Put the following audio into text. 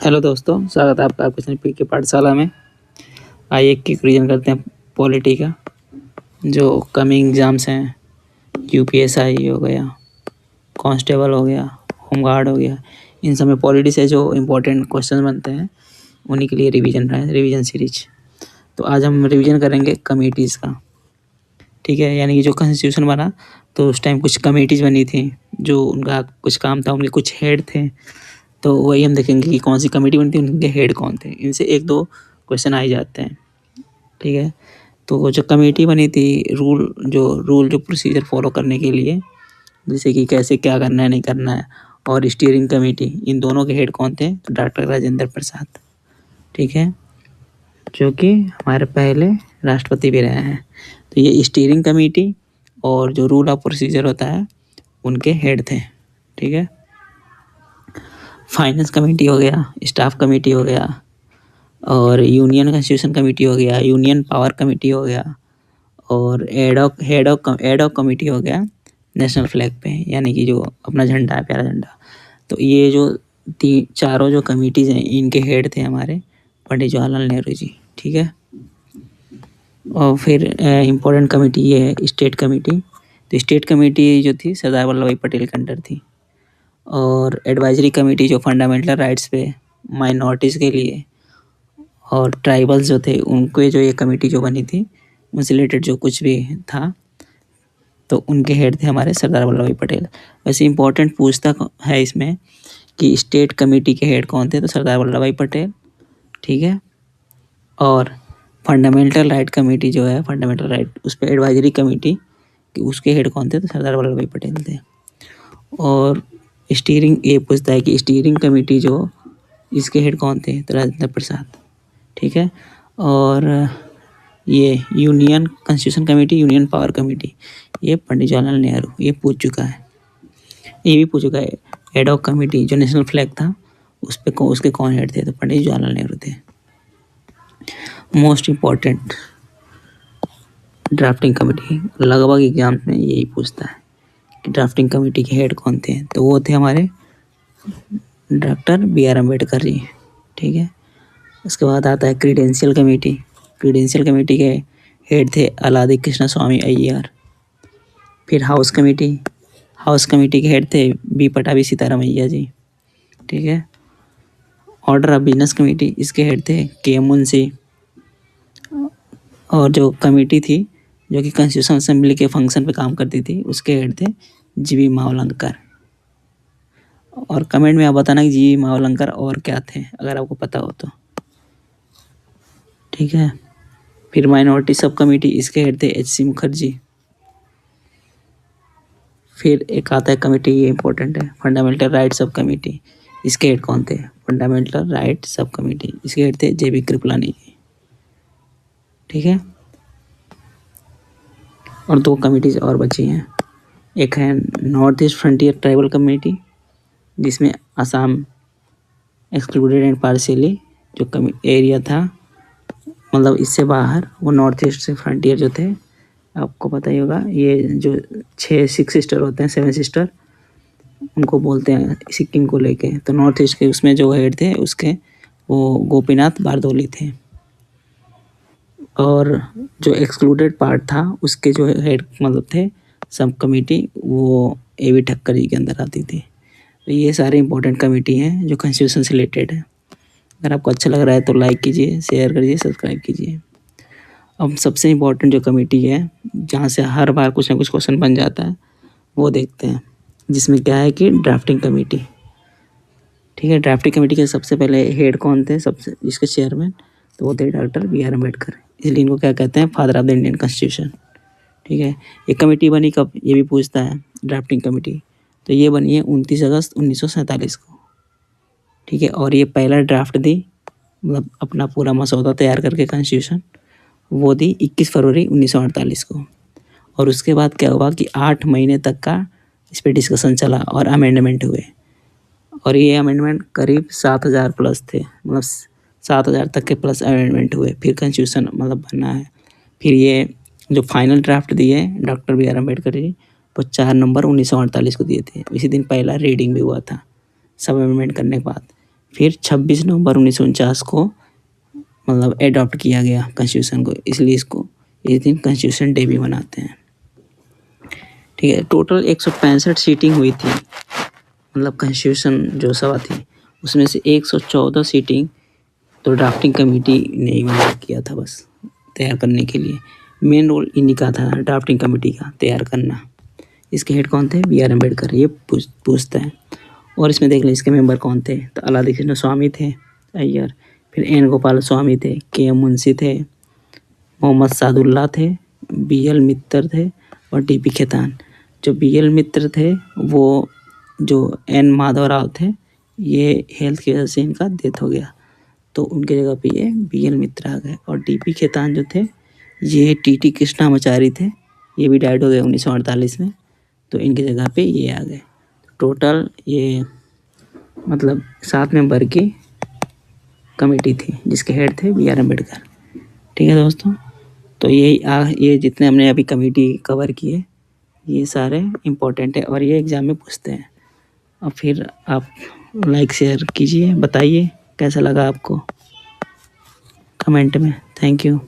Hello दोस्तों, स्वागत है आपका क्वेश्चन पी के पाठशाला में। आइए एक रिवीजन करते हैं पॉलिटी का। जो कमिंग एग्जाम्स हैं, यूपीएसआई हो गया, कांस्टेबल हो गया, होमगार्ड हो गया, इन सब में पॉलिटी से जो इम्पोर्टेंट क्वेश्चन बनते हैं उन्हीं के लिए रिवीजन सीरीज। तो आज हम रिवीजन करेंगे कमेटीज़ का। ठीक है, यानी कि जो कॉन्स्टिट्यूशन बना तो उस टाइम कुछ कमेटीज़ बनी थी, जो उनका कुछ काम था, उनके कुछ हेड थे। तो वही हम देखेंगे कि कौन सी कमेटी बनती है, उनके हेड कौन थे। इनसे 1-2 क्वेश्चन आ ही जाते हैं। ठीक है, तो जो कमेटी बनी थी रूल जो प्रोसीजर फॉलो करने के लिए, जैसे कि कैसे क्या करना है नहीं करना है, और स्टीयरिंग कमेटी, इन दोनों के हेड कौन थे? तो डॉक्टर राजेंद्र प्रसाद। ठीक है, जो कि हमारे पहले राष्ट्रपति भी रहे हैं। तो ये स्टीयरिंग कमेटी और जो रूल ऑफ प्रोसीजर होता है उनके हेड थे। ठीक है, फाइनेंस कमेटी हो गया, स्टाफ कमेटी हो गया, और यूनियन कॉन्स्टिट्यूशन कमेटी हो गया, यूनियन पावर कमेटी हो गया, और हेड ऑफ कमेटी हो गया नेशनल फ्लैग पे, यानी कि जो अपना झंडा है, प्यारा झंडा। तो ये जो चारों जो कमेटीज़ हैं, इनके हेड थे हमारे पंडित जवाहरलाल नेहरू जी। ठीक है, और फिर इम्पोर्टेंट कमेटी ये है स्टेट कमेटी। तो स्टेट कमेटी जो थी सरदार वल्लभ भाई पटेल के अंडर थी। और एडवाइजरी कमेटी जो फंडामेंटल राइट्स पे माइनॉरिटीज़ के लिए और ट्राइबल्स जो थे उनके, जो ये कमेटी जो बनी थी उनसे रिलेटेड जो कुछ भी था, तो उनके हेड थे हमारे सरदार वल्लभ भाई पटेल। वैसे इंपॉर्टेंट पूछता है इसमें कि स्टेट कमेटी के हेड कौन थे? तो सरदार वल्लभ भाई पटेल। ठीक है, और फंडामेंटल राइट कमेटी जो है, फंडामेंटल राइट, उस पर एडवाइजरी कमेटी कि उसके हेड कौन थे? तो सरदार वल्लभ भाई पटेल थे। और स्टीयरिंग, ये पूछता है कि स्टीयरिंग कमेटी जो, इसके हेड कौन थे? तो राजेंद्र प्रसाद। ठीक है, और ये union constitution committee, union power committee, ये पंडित जवाहरलाल नेहरू। ये पूछ चुका है, ये भी पूछ चुका है। हेड ऑफ कमेटी जो नेशनल फ्लैग था उसके कौन हेड थे? तो पंडित जवाहरलाल नेहरू थे। मोस्ट इम्पॉर्टेंट ड्राफ्टिंग कमेटी, लगभग एग्जाम्स में यही पूछता है कि ड्राफ्टिंग कमेटी के हेड कौन थे? तो वो थे हमारे डॉक्टर BR अम्बेडकर जी। ठीक है, उसके बाद आता है क्रीडेंशियल कमेटी। क्रीडेंशियल कमेटी के हेड थे अलादी कृष्ण स्वामी अय्यर। फिर हाउस कमेटी के हेड थे B पटाभी सीतारामैया जी। ठीक है, ऑर्डर ऑफ बिजनेस कमेटी, इसके हेड थे K मुंशी। और जो कमेटी थी जो कि कॉन्स्टिट्यूशन असेंबली के फंक्शन पे काम करती थी, उसके हेड थे GV मावलंकर। और कमेंट में आप बताना कि GV मावलंकर और क्या थे, अगर आपको पता हो तो। ठीक है, फिर माइनॉरिटी सब कमेटी, इसके हेड थे HC मुखर्जी। फिर एक आता है कमेटी, ये इंपॉर्टेंट है, फंडामेंटल राइट सब कमेटी, इसके हेड कौन थे? फंडामेंटल राइट सब कमेटी, इसके हेड थे JB कृपलानी जी। ठीक है, और 2 कमेटीज और बची हैं। एक है north east frontier tribal committee, जिसमें असम एक्सक्लूडेड एंड पार्शियली जो एरिया था, मतलब इससे बाहर, वो नॉर्थ ईस्ट से फ्रंटियर जो थे, आपको पता ही होगा, ये जो 6 सिस्टर होते हैं, 7 सिस्टर, उनको बोलते हैं सिक्किम को लेके। तो नॉर्थ ईस्ट के उसमें जो हेड थे उसके, वो गोपीनाथ बारदोली थे। और जो एक्सक्लूडेड पार्ट था उसके जो हेड मतलब थे सब कमेटी, वो AB ठक्कर जी के अंदर आती थी। तो ये सारे इंपॉर्टेंट कमेटी हैं जो कॉन्स्टिट्यूशन से रिलेटेड है। अगर आपको अच्छा लग रहा है तो लाइक कीजिए, शेयर करिए, सब्सक्राइब कीजिए। अब सबसे इम्पोर्टेंट जो कमेटी है, जहाँ से हर बार कुछ ना कुछ क्वेश्चन बन जाता है, वो देखते हैं, जिसमें क्या है कि ड्राफ्टिंग कमेटी। ठीक है, ड्राफ्टिंग कमेटी के सबसे पहले हेड कौन थे? सबसे इसके चेयरमैन, तो वो थे डॉक्टर BR अम्बेडकर। इसलिए इनको क्या कहते हैं? Father of the Indian constitution. ठीक है, ये कमेटी बनी कब? ये भी पूछता है, ड्राफ्टिंग कमेटी। तो ये बनी है 29 अगस्त 1947 को। ठीक है, और ये पहला ड्राफ्ट दी, मतलब अपना पूरा मसौदा तैयार करके कॉन्स्टिट्यूशन, वो दी 21 फरवरी 1948 को। और उसके बाद क्या हुआ कि 8 महीने तक का इस पर डिस्कशन चला और अमेंडमेंट हुए। और ये अमेंडमेंट करीब 7000 प्लस थे, मतलब 7000 तक के प्लस अमेंडमेंट हुए, फिर कॉन्स्टिट्यूशन मतलब बना है। फिर ये जो फाइनल ड्राफ्ट दिए डॉक्टर BR अम्बेडकर जी, वो 4 नवंबर 1948 को दिए थे। इसी दिन पहला रीडिंग भी हुआ था सब अमेंडमेंट करने के बाद। फिर 26 नवंबर 1949 को मतलब एडॉप्ट किया गया कॉन्स्टिट्यूशन को, इसलिए इसको इस दिन कॉन्स्टिट्यूशन डे भी मनाते हैं। ठीक है, टोटल 165 सीटिंग हुई थी, मतलब कॉन्स्टिट्यूशन जो सभा थी उसमें से 114 सीटिंग तो ड्राफ्टिंग कमेटी ने ही मतलब किया था बस तैयार करने के लिए। मेन रोल इन्हीं का था ड्राफ्टिंग कमेटी का तैयार करना। इसके हेड कौन थे? बी आर अम्बेडकर, ये पूछता है। और इसमें देख लें इसके मेंबर कौन थे, तो अलादी कृष्ण स्वामी थे अय्यर, फिर एन गोपाल स्वामी थे, के एम मुंशी थे, मोहम्मद सादुल्ला थे, बी एल मित्तर थे और डी पी खेतान। जो बी एल मित्र थे वो जो एन माधव राव थे, ये हेल्थ की वजह से इनका डेथ हो गया तो उनके जगह पे ये बी एल मित्र आ गए। और डी पी खेतान जो थे ये टी टी कृष्णामाचारी थे, ये भी डाइड हो गए 1948 में, तो इनकी जगह पे ये आ गए। टोटल ये मतलब 7 मेंबर की कमेटी थी जिसके हेड थे बी आर अम्बेडकर। ठीक है दोस्तों, तो ये जितने हमने अभी कमेटी कवर किए ये सारे इम्पोर्टेंट है और ये एग्ज़ाम में पूछते हैं। और फिर आप लाइक शेयर कीजिए, बताइए कैसा लगा आपको कमेंट में। Thank you.